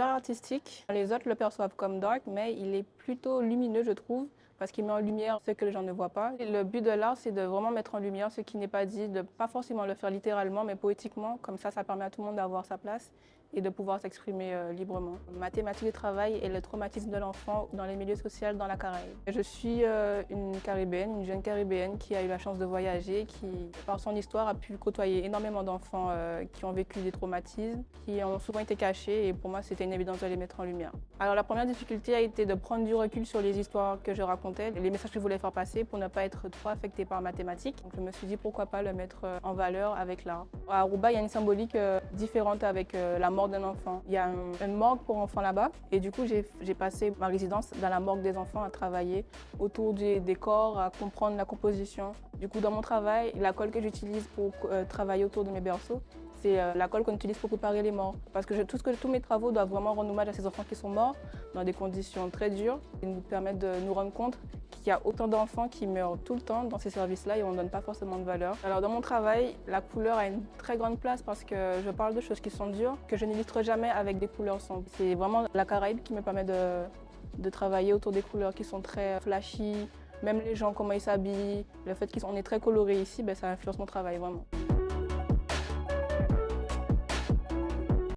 univers artistique, les autres le perçoivent comme dark, mais il est plutôt lumineux, je trouve, parce qu'il met en lumière ce que les gens ne voient pas. Et le but de l'art, c'est de vraiment mettre en lumière ce qui n'est pas dit, de pas forcément le faire littéralement, mais poétiquement. Comme ça permet à tout le monde d'avoir sa place et de pouvoir s'exprimer librement. Ma thématique de travail est le traumatisme de l'enfant dans les milieux sociaux dans la Caraïbe. Je suis une Caribéenne, une jeune Caribéenne qui a eu la chance de voyager, qui, par son histoire, a pu côtoyer énormément d'enfants qui ont vécu des traumatismes, qui ont souvent été cachés, et pour moi, c'était une évidence de les mettre en lumière. Alors la première difficulté a été de prendre du recul sur les histoires que je racontais, les messages que je voulais faire passer pour ne pas être trop affectée par ma thématique. Donc je me suis dit pourquoi pas le mettre en valeur avec l'art. À Aruba, il y a une symbolique différente avec la mort d'un enfant. Il y a une morgue pour enfants là-bas, et du coup j'ai passé ma résidence dans la morgue des enfants à travailler autour des corps, à comprendre la composition. Du coup, dans mon travail, la colle que j'utilise pour travailler autour de mes berceaux, c'est la colle qu'on utilise pour préparer les morts. Parce que tous mes travaux doivent vraiment rendre hommage à ces enfants qui sont morts dans des conditions très dures. Ils nous permettent de nous rendre compte qu'il y a autant d'enfants qui meurent tout le temps dans ces services-là et on ne donne pas forcément de valeur. Alors dans mon travail, la couleur a une très grande place parce que je parle de choses qui sont dures, que je n'illustre jamais avec des couleurs sombres. C'est vraiment la Caraïbe qui me permet de travailler autour des couleurs qui sont très flashy. Même les gens, comment ils s'habillent, le fait qu'on est très coloré ici, ça influence mon travail vraiment.